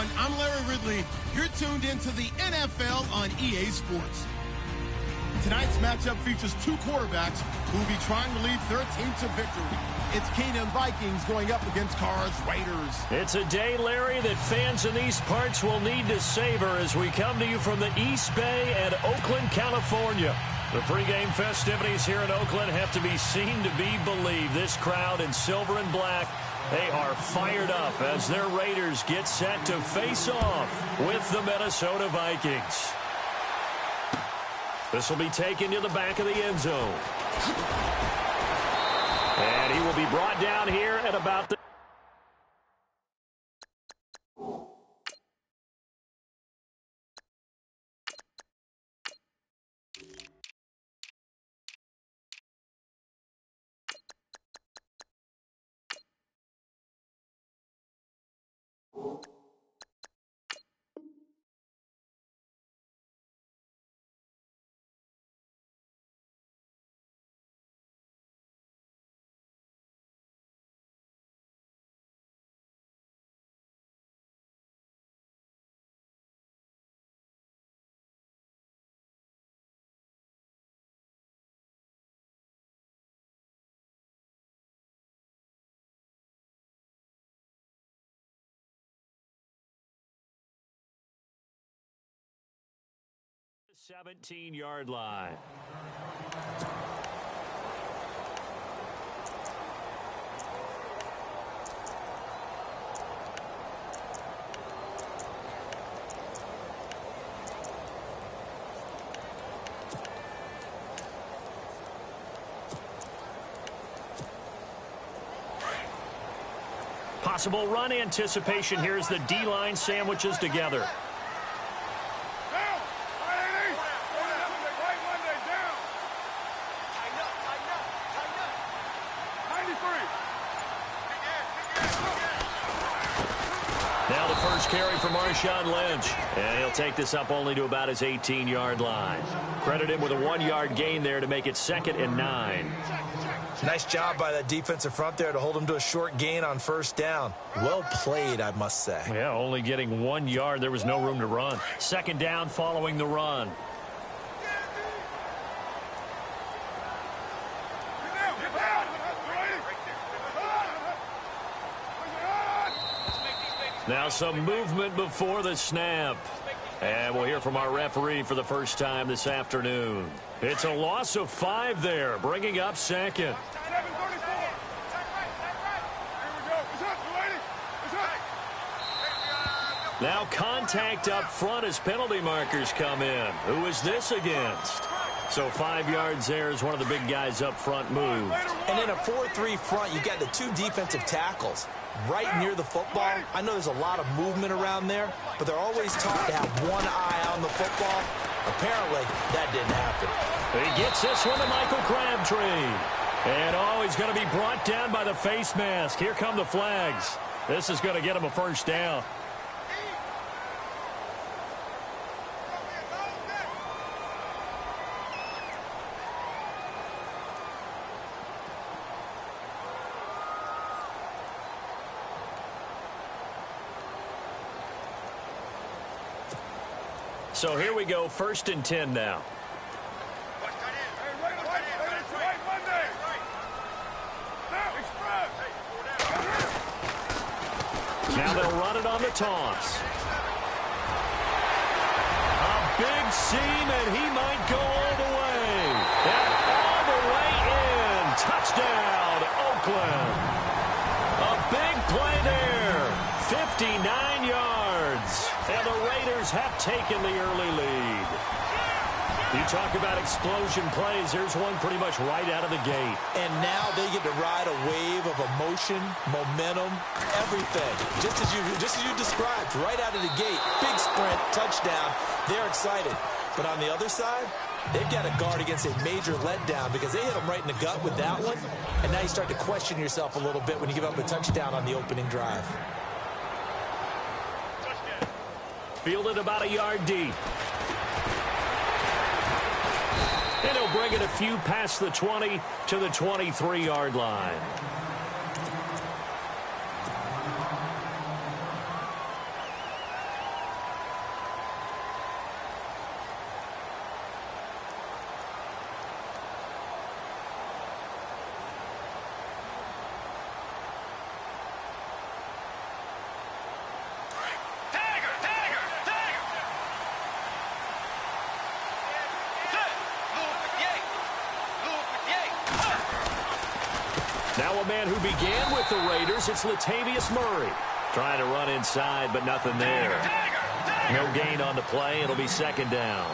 everyone. I'm Larry Ridley. You're tuned into the NFL on EA Sports. Tonight's matchup features two quarterbacks who will be trying to lead their team to victory. It's Keenan Vikings going up against Carr's Raiders. It's a day, Larry, that fans in these parts will need to savor as we come to you from the East Bay and Oakland, California. The pregame festivities here in Oakland have to be seen to be believed. This crowd in silver and black, they are fired up as their Raiders get set to face off with the Minnesota Vikings. This will be taken to the back of the end zone. And he will be brought down here at about the... the 17-yard line. Possible run anticipation here as the D-line sandwiches together. Now the first carry for Marshawn Lynch. And he'll take this up only to about his 18-yard line. Credit him with a 1-yard gain there to make it 2nd and 9. Nice job by that defensive front there to hold him to a short gain on first down. Well played, I must say. Yeah, only getting 1 yard. There was no room to run. 2nd down following the run. Now some movement before the snap. And we'll hear from our referee for the first time this afternoon. It's a loss of 5 there, bringing up 2nd. Now contact up front as penalty markers come in. Who is this against? So 5 yards there as one of the big guys up front moved. And in a 4-3 front, you got the 2 defensive tackles right near the football. I know there's a lot of movement around there, but they're always taught to have one eye on the football. Apparently, that didn't happen. He gets this one to Michael Crabtree. And, he's going to be brought down by the face mask. Here come the flags. This is going to get him a first down. So here we go, 1st and 10 now. Now they'll run it on the toss. A big seam, and he might go all the way. And all the way in. Touchdown, Oakland. A big play there. 59 yards. And the Raiders have taken the early lead. You talk about explosion plays. Here's one pretty much right out of the gate. And now they get to ride a wave of emotion, momentum, everything. Just as you described, right out of the gate. Big sprint, touchdown. They're excited. But on the other side, they've got to guard against a major letdown because they hit them right in the gut with that one. And now you start to question yourself a little bit when you give up a touchdown on the opening drive. Fielded about a yard deep. And he'll bring it a few past the 20 to the 23-yard line. Now a man who began with the Raiders, it's Latavius Murray. Trying to run inside, but nothing there. No gain on the play. It'll be second down.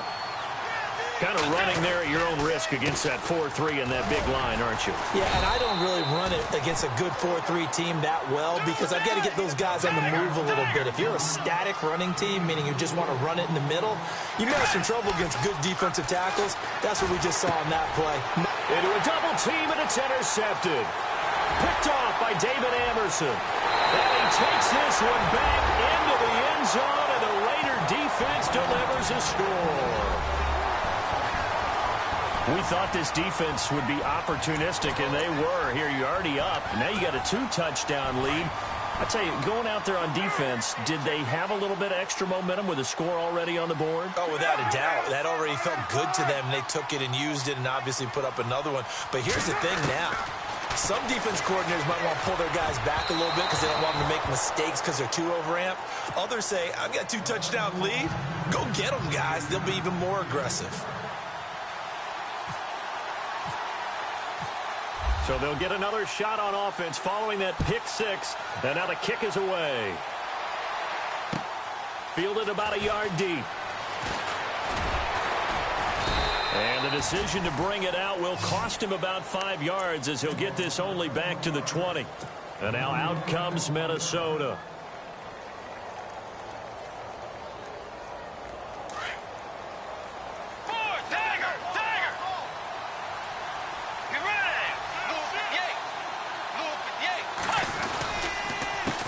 Kind of running there at your own risk against that 4-3 and that big line, aren't you? Yeah, and I don't really run it against a good 4-3 team that well because I've got to get those guys on the move a little bit. If you're a static running team, meaning you just want to run it in the middle, you may have some trouble against good defensive tackles. That's what we just saw in that play. Into a double team, and it's intercepted. Picked off by David Amerson. And he takes this one back into the end zone, and the Raider defense delivers a score. We thought this defense would be opportunistic, and they were. Here, you're already up. Now you got a 2-touchdown lead. I tell you, going out there on defense, did they have a little bit of extra momentum with a score already on the board? Oh, without a doubt. That already felt good to them. They took it and used it and obviously put up another one. But here's the thing now. Some defense coordinators might want to pull their guys back a little bit because they don't want them to make mistakes because they're too overamped. Others say, I've got a 2-touchdown lead. Go get them, guys. They'll be even more aggressive. So they'll get another shot on offense following that pick six. And now the kick is away. Fielded about a yard deep. And the decision to bring it out will cost him about 5 yards as he'll get this only back to the 20. And now out comes Minnesota.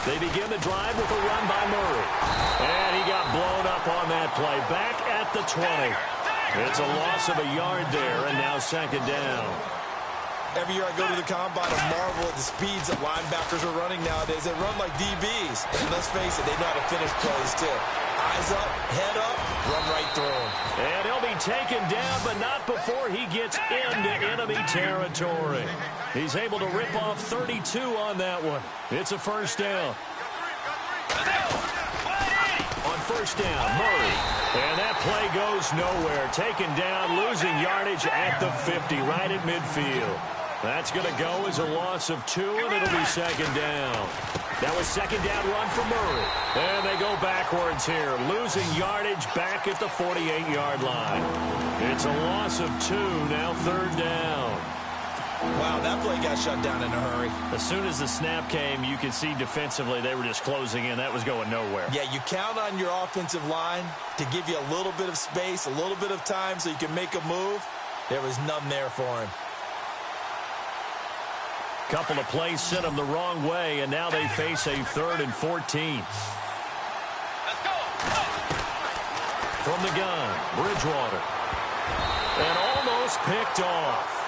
They begin the drive with a run by Murray. And he got blown up on that play. Back at the 20. It's a loss of a yard there, and now second down. Every year I go to the combine, I marvel at the speeds that linebackers are running nowadays. They run like DBs. And let's face it, they know how to finish plays, too. Eyes up, head up, run right through them. And he'll be taken down, but not before he gets into enemy territory. He's able to rip off 32 on that one. It's a first down. On first down, Murray. And that play goes nowhere. Taken down, losing yardage at the 50, right at midfield. That's going to go as a loss of 2, and it'll be second down. That was second down run for Murray. And they go backwards here, losing yardage back at the 48-yard line. It's a loss of 2, now third down. Wow, that play got shut down in a hurry. As soon as the snap came, you could see defensively they were just closing in. That was going nowhere. Yeah, you count on your offensive line to give you a little bit of space, a little bit of time so you can make a move. There was none there for him. Couple of plays sent them the wrong way, and now they face a 3rd and 14. From the gun, Bridgewater. And almost picked off.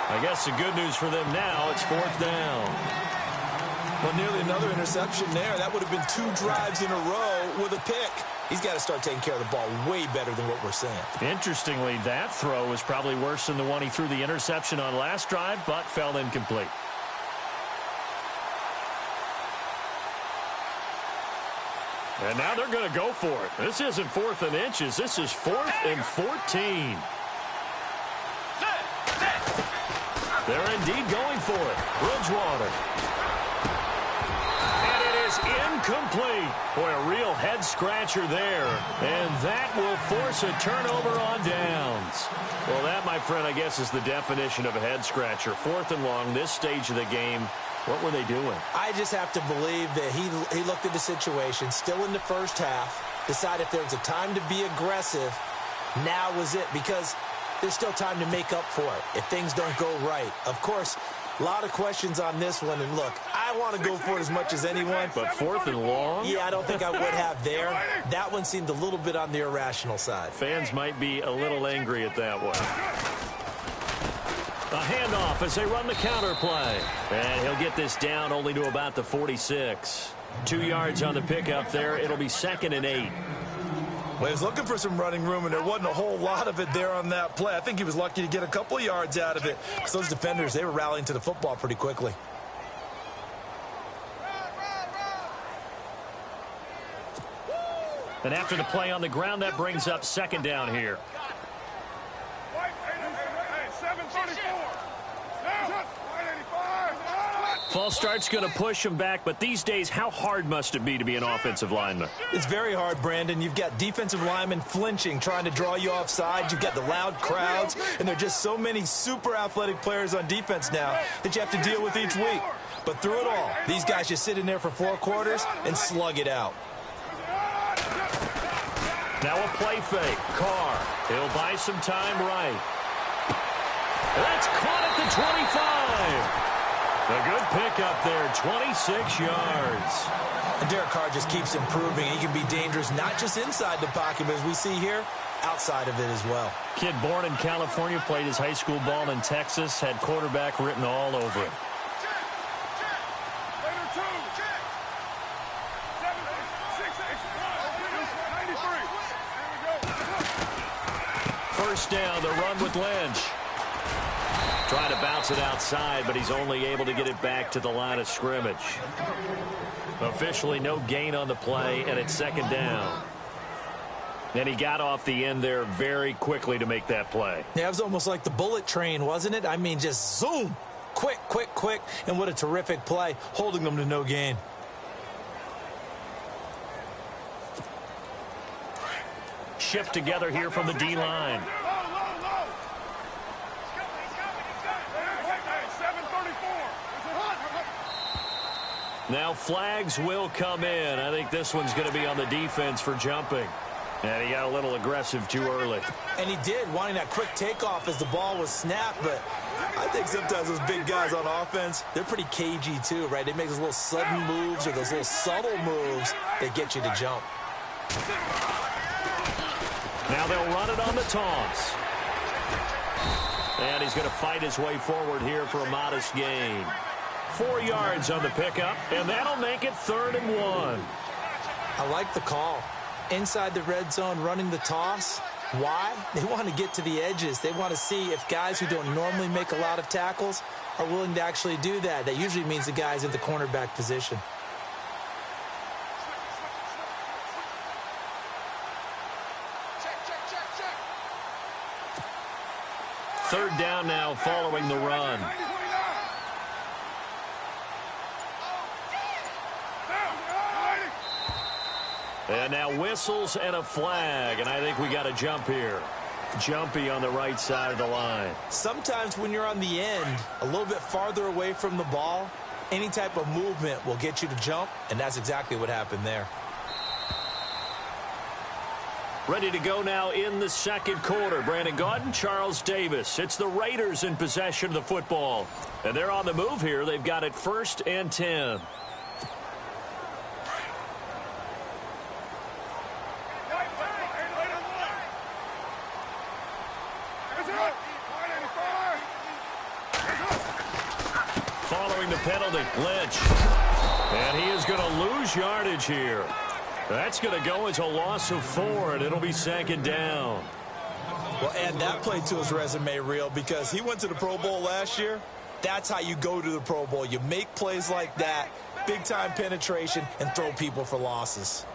I guess the good news for them now, it's 4th down. Well, nearly another interception there. That would have been 2 drives in a row with a pick. He's got to start taking care of the ball way better than what we're seeing. Interestingly, that throw was probably worse than the one he threw the interception on last drive, but fell incomplete. And now they're going to go for it. This isn't 4th and inches. This is 4th and 14. They're indeed going for it. Bridgewater. And it is incomplete. Boy, a real head-scratcher there. And that will force a turnover on downs. Well, that, my friend, I guess is the definition of a head-scratcher. 4th and long, this stage of the game. What were they doing? I just have to believe that he looked at the situation, still in the first half, decided if there was a time to be aggressive, now was it. Because there's still time to make up for it if things don't go right. Of course, a lot of questions on this one. And look, I want to go for it as much as anyone. But 4th and long? Yeah, I don't think I would have there. That one seemed a little bit on the irrational side. Fans might be a little angry at that one. A handoff as they run the counter play. And he'll get this down only to about the 46. 2 yards on the pickup there. It'll be 2nd and 8. Well, he was looking for some running room, and there wasn't a whole lot of it there on that play. I think he was lucky to get a couple of yards out of it. Because those defenders, they were rallying to the football pretty quickly. And after the play on the ground, that brings up second down here. False start's going to push him back, but these days, how hard must it be to be an offensive lineman? It's very hard, Brandon. You've got defensive linemen flinching, trying to draw you offside. You've got the loud crowds, and there are just so many super athletic players on defense now that you have to deal with each week. But through it all, these guys just sit in there for 4 quarters and slug it out. Now a play fake. Carr. He'll buy some time right. That's caught at the 25. A good pickup there, 26 yards. And Derek Carr just keeps improving. He can be dangerous not just inside the pocket, but as we see here, outside of it as well. Kid born in California, played his high school ball in Texas, had quarterback written all over him. First down, the run with Lynch. Trying to bounce it outside, but he's only able to get it back to the line of scrimmage. Officially no gain on the play, and it's second down. And he got off the end there very quickly to make that play. Yeah, it was almost like the bullet train, wasn't it? I mean, just zoom. Quick, quick, quick. And what a terrific play, holding them to no gain. Shift together here from the D-line. Now flags will come in. I think this one's going to be on the defense for jumping. And he got a little aggressive too early. And he did, wanting that quick takeoff as the ball was snapped. But I think sometimes those big guys on offense, they're pretty cagey too, right? They make those little sudden moves or those little subtle moves that get you to jump. Now they'll run it on the toss. And he's going to fight his way forward here for a modest gain. 4 yards on the pickup, and that'll make it 3rd and 1. I like the call. Inside the red zone, running the toss. Why? They want to get to the edges. They want to see if guys who don't normally make a lot of tackles are willing to actually do that. That usually means the guys in the cornerback position. Third down now following the run. And now whistles and a flag, and I think we got a jump here. Jumpy on the right side of the line. Sometimes when you're on the end, a little bit farther away from the ball, any type of movement will get you to jump, and that's exactly what happened there. Ready to go now in the second quarter. Brandon Gaudin, Charles Davis. It's the Raiders in possession of the football. And they're on the move here. They've got it 1st and 10. Following the penalty, Lynch. And he is going to lose yardage here. That's going to go as a loss of 4, and it'll be 2nd down. Well, add that play to his resume reel because he went to the Pro Bowl last year. That's how you go to the Pro Bowl. You make plays like that, big-time penetration, and throw people for losses.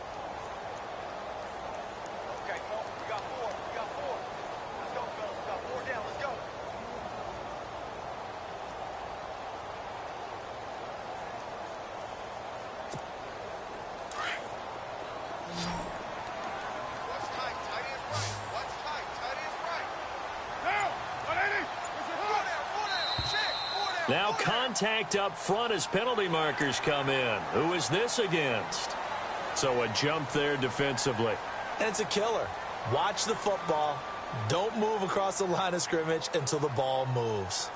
Now contact up front as penalty markers come in. Who is this against? So a jump there defensively. And it's a killer. Watch the football. Don't move across the line of scrimmage until the ball moves.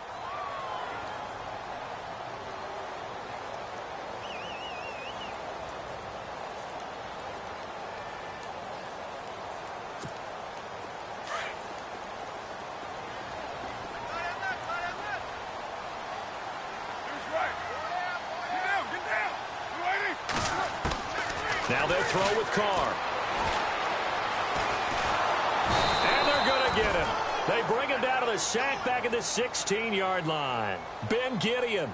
Now they'll throw with Carr. And they're going to get him. They bring him down to the sack back at the 16-yard line. Ben Gideon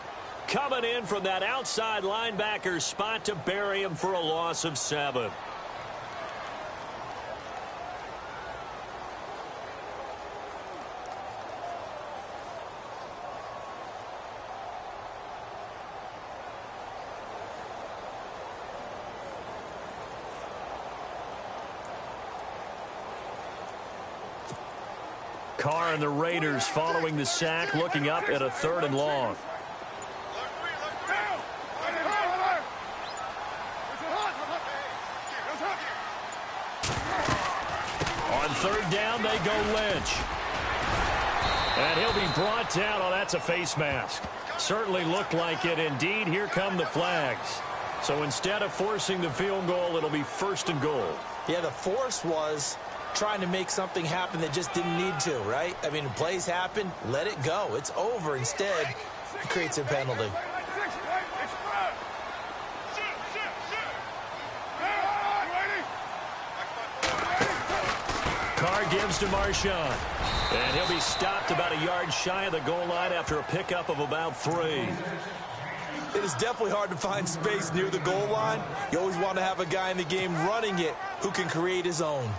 coming in from that outside linebacker spot to bury him for a loss of 7. Carr and the Raiders following the sack, looking up at a 3rd and long. On 3rd down, they go Lynch. And he'll be brought down. Oh, that's a face mask. Certainly looked like it. Indeed, here come the flags. So instead of forcing the field goal, it'll be 1st and goal. Yeah, the force was trying to make something happen that just didn't need to, right? I mean, plays happen, let it go. It's over. Instead, it creates a penalty. Carr gives to Marshawn. And he'll be stopped about a yard shy of the goal line after a pickup of about 3. It is definitely hard to find space near the goal line. You always want to have a guy in the game running it who can create his own.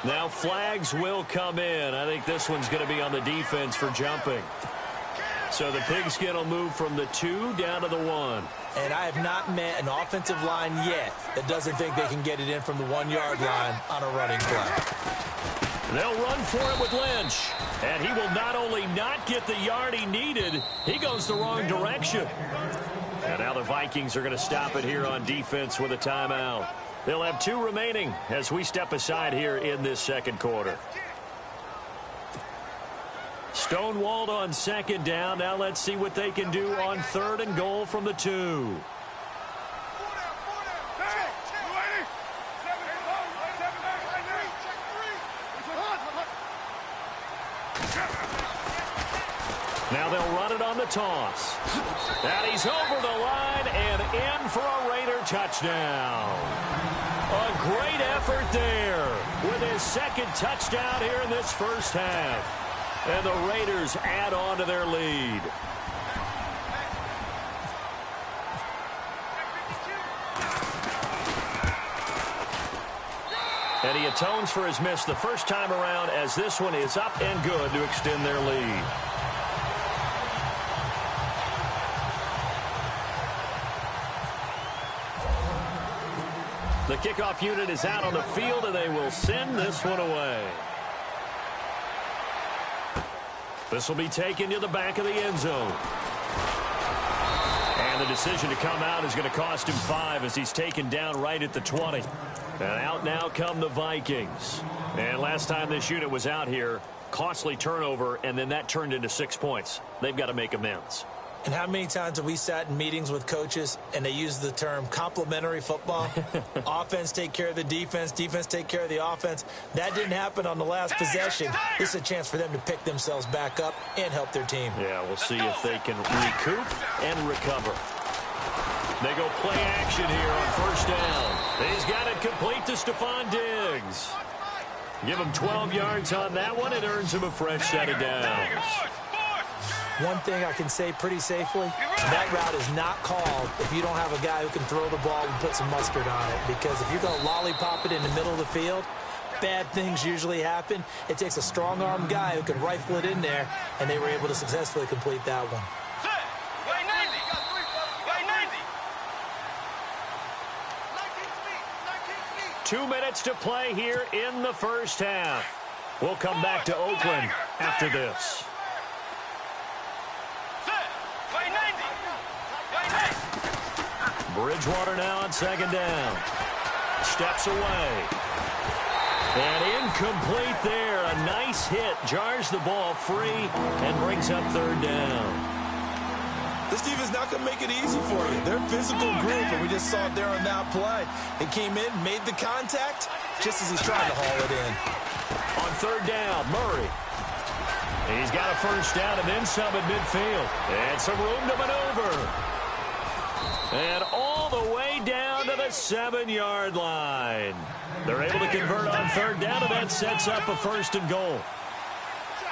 Now flags will come in. I think this one's going to be on the defense for jumping. So the Pigskin will move from the 2 down to the 1. And I have not met an offensive line yet that doesn't think they can get it in from the 1-yard line on a running play. They'll run for it with Lynch. And he will not only not get the yard he needed, he goes the wrong direction. And now the Vikings are going to stop it here on defense with a timeout. They'll have 2 remaining as we step aside here in this 2nd quarter. Stonewalled on 2nd down. Now let's see what they can do on 3rd and goal from the 2. Now they'll run it on the toss. And he's over the line and in for a Raider touchdown. A great effort there with his 2nd touchdown here in this 1st half. And the Raiders add on to their lead. And he atones for his miss the first time around as this one is up and good to extend their lead. The kickoff unit is out on the field, and they will send this one away. This will be taken to the back of the end zone. And the decision to come out is going to cost him 5 as he's taken down right at the 20. And out now come the Vikings. And last time this unit was out here, costly turnover, and then that turned into 6 points. They've got to make amends. And how many times have we sat in meetings with coaches and they use the term complementary football? Offense take care of the defense, defense take care of the offense. That didn't happen on the last possession. This is a chance for them to pick themselves back up and help their team. Yeah, we'll see if they can recoup and recover. They go play action here on 1st down. He's got it complete to Stephon Diggs. Give him 12 yards on that one. It earns him a fresh set of downs. One thing I can say pretty safely, that route is not called if you don't have a guy who can throw the ball and put some mustard on it. Because if you're going to lollipop it in the middle of the field, bad things usually happen. It takes a strong-arm guy who can rifle it in there, and they were able to successfully complete that one. 2 minutes to play here in the 1st half. We'll come back to Oakland after this. Bridgewater now on 2nd down. Steps away. And incomplete there. A nice hit. Jars the ball free and brings up 3rd down. This team is not going to make it easy for you. They're a physical group, and we just saw it there on that play. They came in, made the contact, just as he's trying to haul it in. On 3rd down, Murray. He's got a 1st down and then some at midfield. And some room to maneuver. And all the way down to the 7-yard line. They're able to convert on 3rd down, and that sets up a 1st and goal.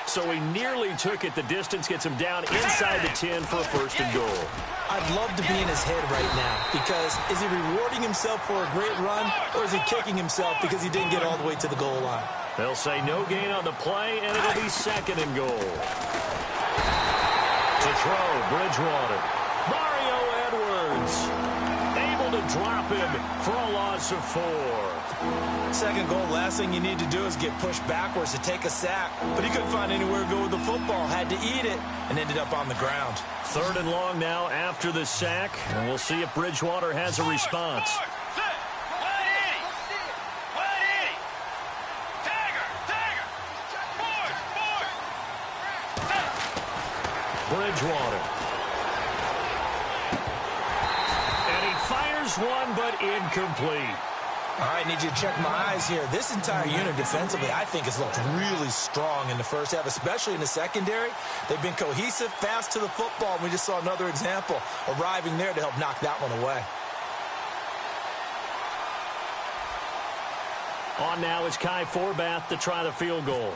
So he nearly took it the distance, gets him down inside the 10 for a 1st and goal. I'd love to be in his head right now, because is he rewarding himself for a great run, or is he kicking himself because he didn't get all the way to the goal line? They'll say no gain on the play, and it'll be 2nd and goal. To throw, Bridgewater. Mario Edwards able to drop him for a loss of 4. Second goal, last thing you need to do is get pushed backwards to take a sack. But he couldn't find anywhere to go with the football. Had to eat it and ended up on the ground. 3rd and long now after the sack. And we'll see if Bridgewater has a response. Bridgewater. And he fires one, but incomplete. All right, need you to check my eyes here. This entire unit defensively, I think, has looked really strong in the first half, especially in the secondary. They've been cohesive, fast to the football, and we just saw another example arriving there to help knock that one away. On now is Kai Forbath to try the field goal.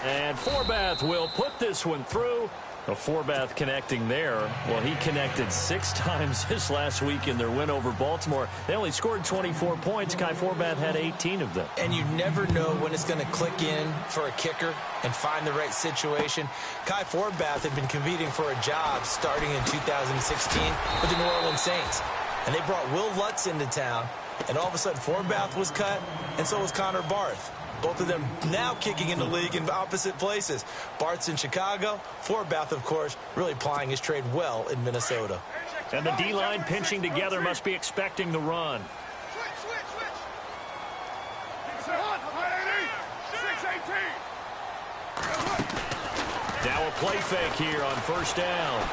And Forbath will put this one through. Forbath connecting there. Well, he connected 6 times this last week in their win over Baltimore. They only scored 24 points. Kai Forbath had 18 of them. And you never know when it's going to click in for a kicker and find the right situation. Kai Forbath had been competing for a job starting in 2016 with the New Orleans Saints. And they brought Will Lutz into town. And all of a sudden, Forbath was cut, and so was Connor Barth. Both of them now kicking in the league in opposite places. Barth's in Chicago. Forbath, of course, really plying his trade well in Minnesota. And the D-line pinching together must be expecting the run. Now a play fake here on 1st down.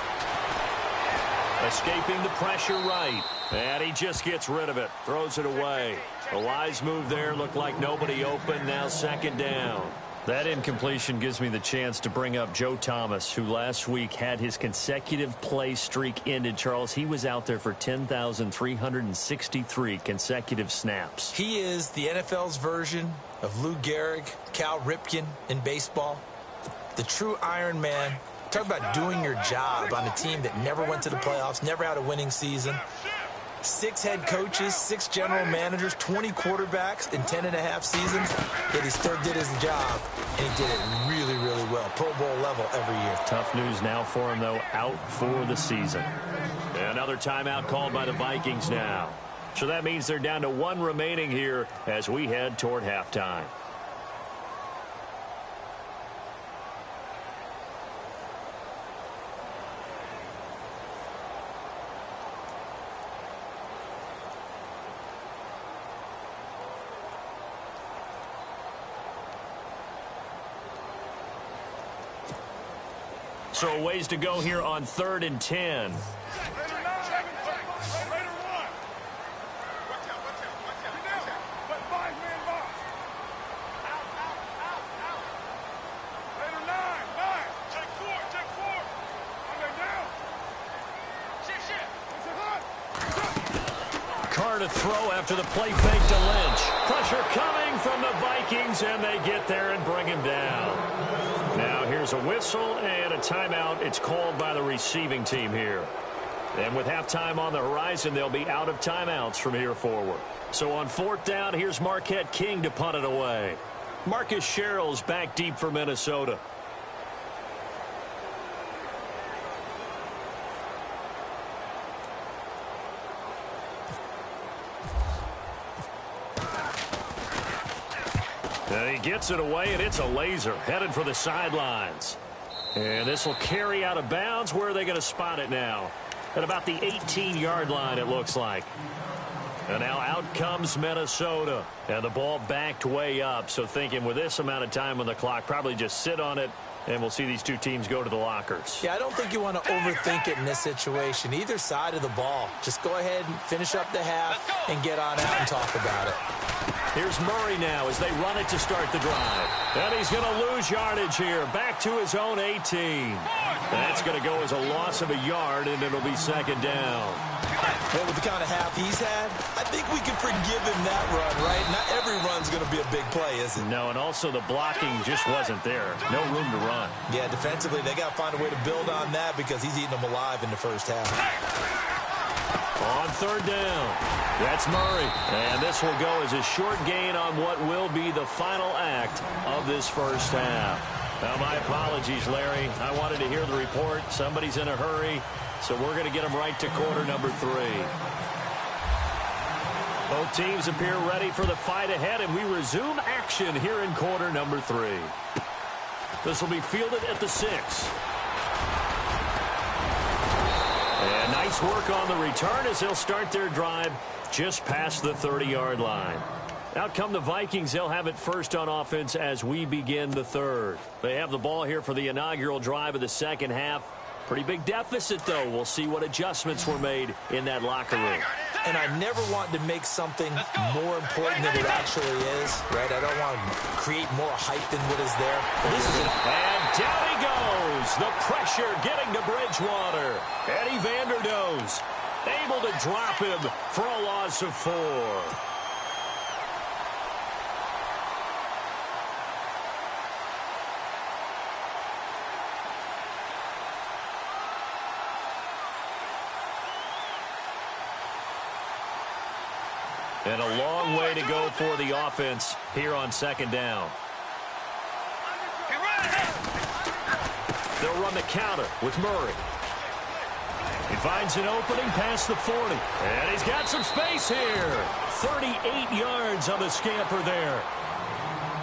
Escaping the pressure right. And he just gets rid of it. Throws it away. A wise move there. Looked like nobody open. Now 2nd down. That incompletion gives me the chance to bring up Joe Thomas, who last week had his consecutive play streak ended. Charles, he was out there for 10,363 consecutive snaps. He is the NFL's version of Lou Gehrig, Cal Ripken in baseball. The true Iron Man. Talk about doing your job on a team that never went to the playoffs, never had a winning season. 6 head coaches, 6 general managers, 20 quarterbacks in 10.5 seasons. Yet he still did his job, and he did it really, really well. Pro Bowl level every year. Tough news now for him, though, out for the season. Another timeout called by the Vikings now. So that means they're down to 1 remaining here as we head toward halftime. So a ways to go here on 3rd and 10. Carr to throw after the play fake to Lynch. Pressure coming from the Vikings, and they get there and bring him down. Now here's a whistle and a timeout. It's called by the receiving team here. And with halftime on the horizon, they'll be out of timeouts from here forward. So on 4th down, here's Marquette King to punt it away. Marcus Sherrill's back deep for Minnesota. And he gets it away, and it's a laser headed for the sidelines. And this will carry out of bounds. Where are they going to spot it now? At about the 18-yard line, it looks like. And now out comes Minnesota. And the ball backed way up. So thinking with this amount of time on the clock, probably just sit on it, and we'll see these 2 teams go to the lockers. Yeah, I don't think you want to overthink it in this situation. Either side of the ball. Just go ahead and finish up the half and get on out and talk about it. Here's Murray now as they run it to start the drive. And he's going to lose yardage here. Back to his own 18. That's going to go as a loss of a yard, and it'll be 2nd down. Well, with the kind of half he's had, I think we can forgive him that run, right? Not every run's going to be a big play, is it? No, and also the blocking just wasn't there. No room to run. Yeah, defensively, they got to find a way to build on that because he's eating them alive in the first half. On third down, that's Murray. And this will go as a short gain on what will be the final act of this first half. Now, my apologies, Larry. I wanted to hear the report. Somebody's in a hurry, so we're going to get them right to quarter number 3. Both teams appear ready for the fight ahead, and we resume action here in quarter number 3. This will be fielded at the 6. And nice work on the return as they'll start their drive just past the 30-yard line. Out come the Vikings. They'll have it first on offense as we begin the third. They have the ball here for the inaugural drive of the second half. Pretty big deficit, though. We'll see what adjustments were made in that locker room. And I never want to make something more important than it actually is, right? I don't want to create more hype than what is there. And down he goes. The pressure getting to Bridgewater. Eddie Vanderdoes able to drop him for a loss of 4. And a long way to go for the offense here on second down. They'll run the counter with Murray. He finds an opening past the 40. And he's got some space here. 38 yards on the scamper there.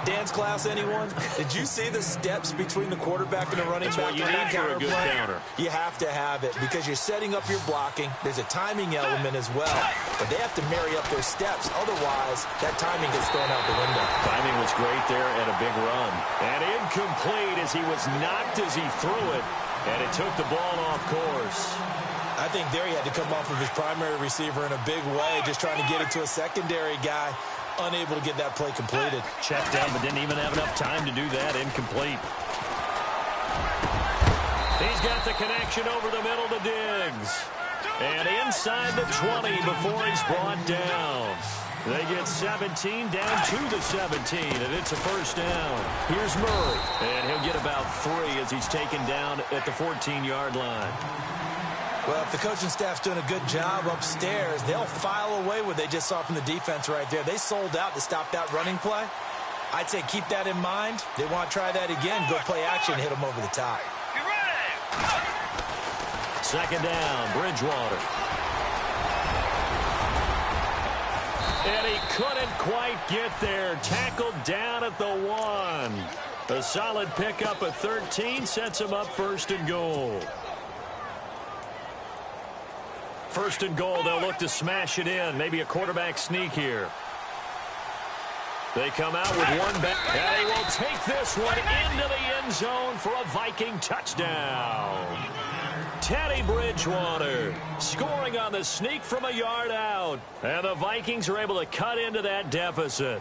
Dance class, anyone? Did you see the steps between the quarterback and the running back? That's what you need for a good counter. You have to have it because you're setting up your blocking. There's a timing element as well. But they have to marry up their steps. Otherwise, that timing gets thrown out the window. Timing was great there and a big run. And incomplete as he was knocked as he threw it. And it took the ball off course. I think there he had to come off of his primary receiver in a big way, just trying to get it to a secondary guy. Unable to get that play completed. Checked down, but didn't even have enough time to do that. Incomplete. He's got the connection over the middle to Diggs. And inside the 20 before he's brought down. They get 17 down to the 17, and it's a first down. Here's Murray, and he'll get about 3 as he's taken down at the 14-yard line. Well, if the coaching staff's doing a good job upstairs, they'll file away what they just saw from the defense right there. They sold out to stop that running play. I'd say keep that in mind. They want to try that again. Go play action, hit them over the top. Second down, Bridgewater. And he couldn't quite get there. Tackled down at the 1. A solid pickup of 13 sets him up first and goal. First and goal, they'll look to smash it in. Maybe a quarterback sneak here. They come out with one back. And they will take this one into the end zone for a Viking touchdown. Teddy Bridgewater scoring on the sneak from a yard out. And the Vikings are able to cut into that deficit.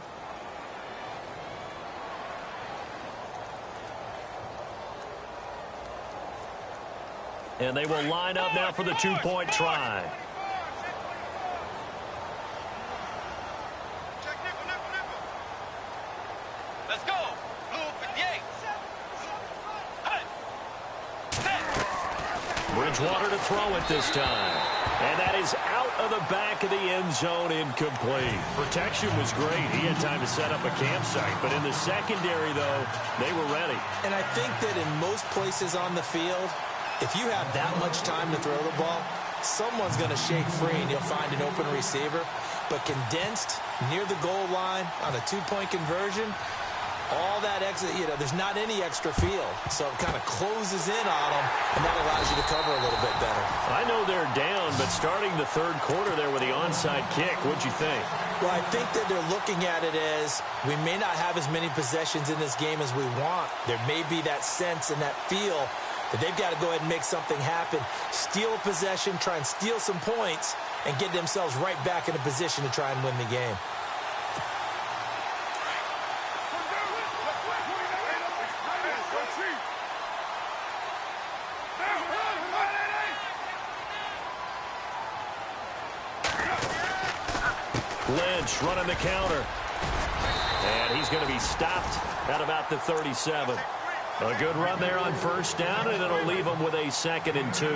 And they will line up now for the 2-point try. Let's go. Blue 58. Bridgewater to throw it this time. And that is out of the back of the end zone, incomplete. Protection was great. He had time to set up a campsite. But in the secondary, though, they were ready. And I think that in most places on the field, if you have that much time to throw the ball, someone's going to shake free and you'll find an open receiver. But condensed near the goal line on a 2-point conversion, all that extra, there's not any extra field. So it kind of closes in on them, and that allows you to cover a little bit better. I know they're down, but starting the third quarter there with the onside kick, what'd you think? Well, I think that they're looking at it as we may not have as many possessions in this game as we want. There may be that sense and that feel that they've got to go ahead and make something happen, steal a possession, try and steal some points, and get themselves right back in a position to try and win the game. Lynch running the counter. And he's going to be stopped at about the 37. A good run there on first down, and it'll leave them with a 2nd and 2.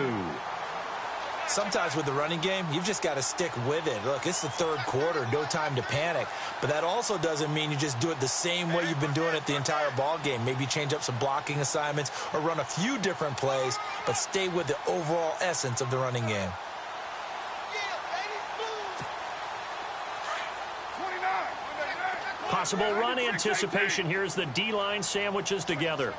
Sometimes with the running game, you've just got to stick with it. Look, it's the third quarter, no time to panic. But that also doesn't mean you just do it the same way you've been doing it the entire ball game. Maybe change up some blocking assignments or run a few different plays, but stay with the overall essence of the running game. Possible run anticipation here as the D-line sandwiches together.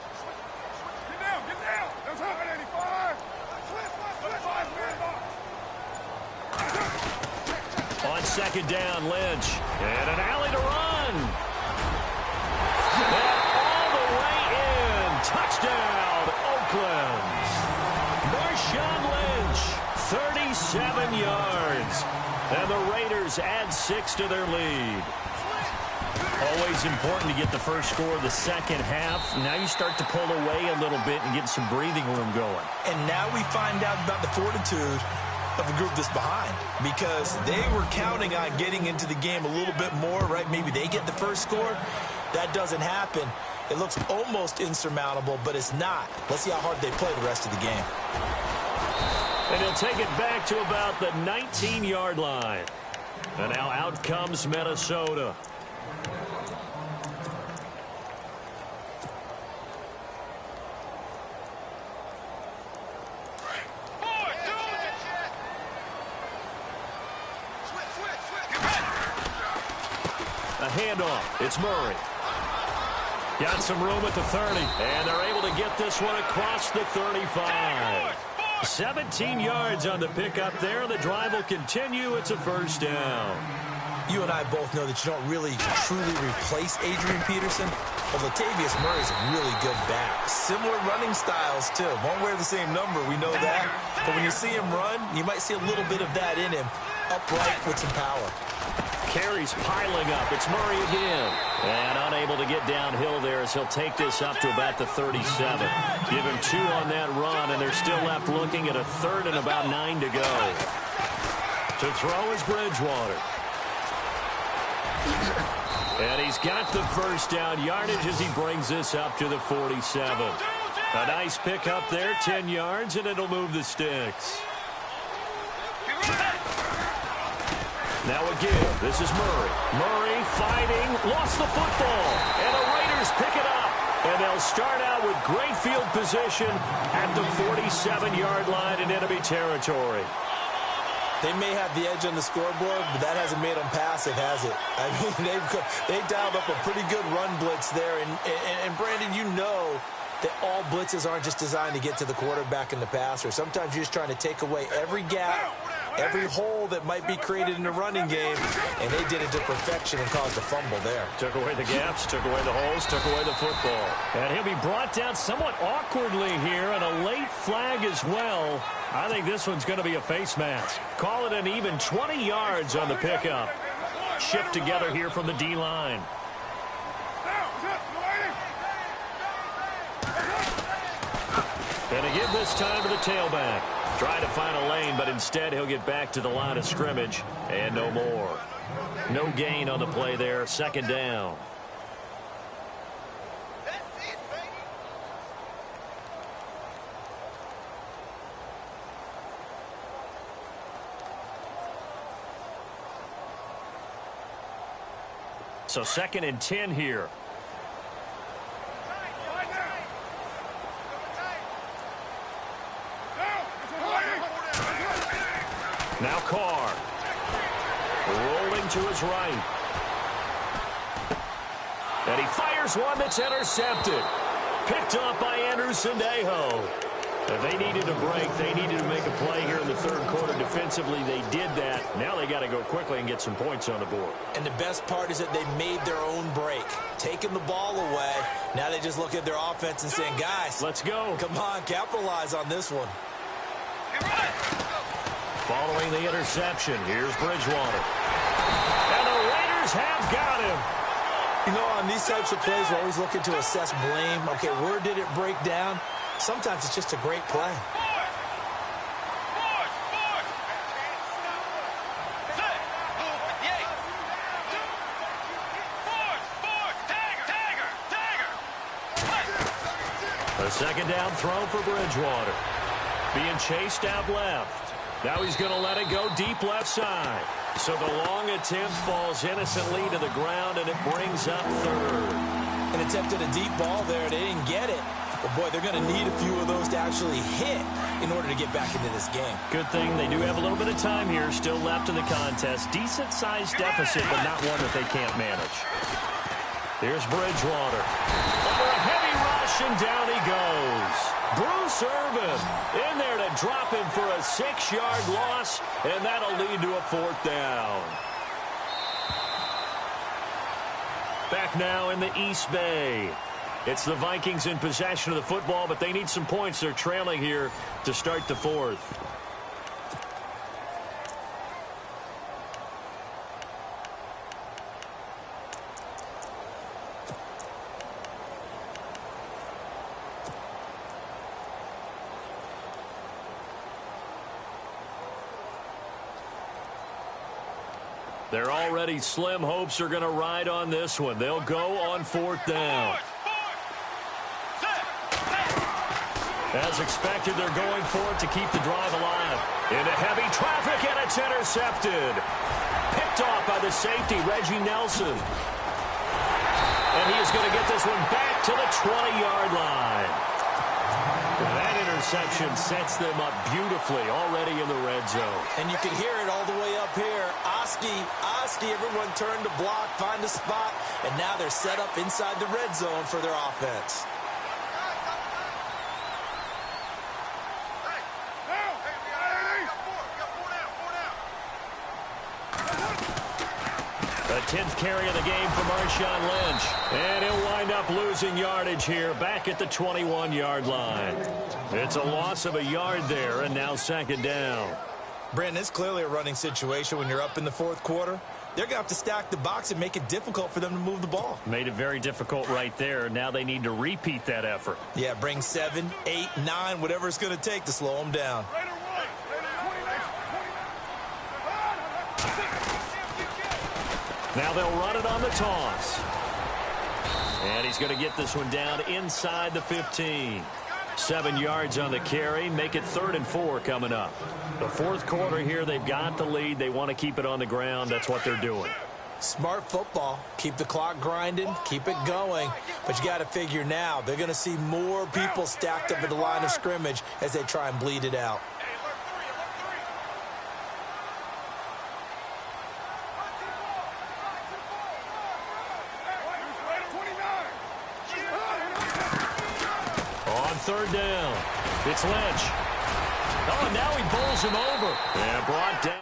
On second down, Lynch. And an alley to run. And all the way in. Touchdown, Oakland. Marshawn Lynch, 37 yards. And the Raiders add 6 to their lead. Always important to get the first score of the second half. Now you start to pull away a little bit and get some breathing room going. And now we find out about the fortitude of a group that's behind, because they were counting on getting into the game a little bit more, right? Maybe they get the first score. That doesn't happen. It looks almost insurmountable, but it's not. Let's see how hard they play the rest of the game. And he'll take it back to about the 19-yard line. And now out comes Minnesota. A handoff. It's Murray. Got some room at the 30. And they're able to get this one across the 35. 17 yards on the pickup there. The drive will continue. It's a first down. You and I both know that you don't really truly replace Adrian Peterson. Well, Latavius Murray's a really good back. Similar running styles, too. Won't wear the same number, we know that. But when you see him run, you might see a little bit of that in him. Upright with some power. Carries piling up. It's Murray again. And unable to get downhill there as he'll take this up to about the 37. Give him 2 on that run, and they're still left looking at a third and about 9 to go. To throw is Bridgewater. And he's got the first down yardage as he brings this up to the 47. A nice pickup there, 10 yards, and it'll move the sticks. Now again, this is Murray. Murray fighting, lost the football, and the Raiders pick it up. And they'll start out with great field position at the 47-yard line in enemy territory. They may have the edge on the scoreboard, but that hasn't made them passive, has it? I mean, they've dialed up a pretty good run blitz there. And Brandon, you know that all blitzes aren't just designed to get to the quarterback and the passer. Sometimes you're just trying to take away every gap, every hole that might be created in the running game, and they did it to perfection and caused a fumble there. Took away the gaps, took away the holes, took away the football. And he'll be brought down somewhat awkwardly here, and a late flag as well. I think this one's going to be a face mask. Call it an even 20 yards on the pickup. Shift together here from the D-line. And again this time to the tailback. Try to find a lane, but instead he'll get back to the line of scrimmage and no more. No gain on the play there. Second down. So 2nd and 10 here. Now Carr. Rolling to his right. And he fires one that's intercepted. Picked up by Anderson-Dejo. They needed a break. They needed to make a play here in the third quarter defensively. They did that. Now they got to go quickly and get some points on the board. And the best part is that they made their own break. Taking the ball away. Now they just look at their offense and saying, guys, let's go. Come on, capitalize on this one. Following the interception, here's Bridgewater. And the Raiders have got him. You know, on these types of plays, we're always looking to assess blame. Okay, where did it break down? Sometimes it's just a great play. A second down throw for Bridgewater. Being chased out left. Now he's going to let it go deep left side. So the long attempt falls innocently to the ground, and it brings up third. An attempt at a deep ball there. They didn't get it. But, boy, they're going to need a few of those to actually hit in order to get back into this game. Good thing they do have a little bit of time here still left in the contest. Decent-sized deficit, but not one that they can't manage. Here's Bridgewater. Over a heavy rush, and down he goes. Bruce Irvin in there to drop him for a 6-yard loss, and that'll lead to a 4th down. Back now in the East Bay. It's the Vikings in possession of the football, but they need some points. They're trailing here to start the 4th. Their already slim hopes are going to ride on this one. They'll go on 4th down. As expected, they're going for it to keep the drive alive. Into heavy traffic, and it's intercepted. Picked off by the safety, Reggie Nelson. And he is going to get this one back to the 20-yard line. That interception sets them up beautifully already in the red zone. And you can hear it all the way up here. Oski, everyone turned to block, find a spot, and now they're set up inside the red zone for their offense. The 10th carry of the game for Marshawn Lynch. And he'll wind up losing yardage here back at the 21-yard line. It's a loss of a yard there, and now 2nd down. Brandon, it's clearly a running situation when you're up in the 4th quarter. They're going to have to stack the box and make it difficult for them to move the ball. Made it very difficult right there. Now they need to repeat that effort. Yeah, bring 7, 8, 9, whatever it's going to take to slow them down. Now they'll run it on the toss. And he's going to get this one down inside the 15. 7 yards on the carry. Make it 3rd and 4 coming up. The 4th quarter here, they've got the lead. They want to keep it on the ground. That's what they're doing. Smart football. Keep the clock grinding. Keep it going. But you got to figure now, they're going to see more people stacked up at the line of scrimmage as they try and bleed it out. On 3rd down, it's Lynch. Oh, and now he bowls him over. And brought down.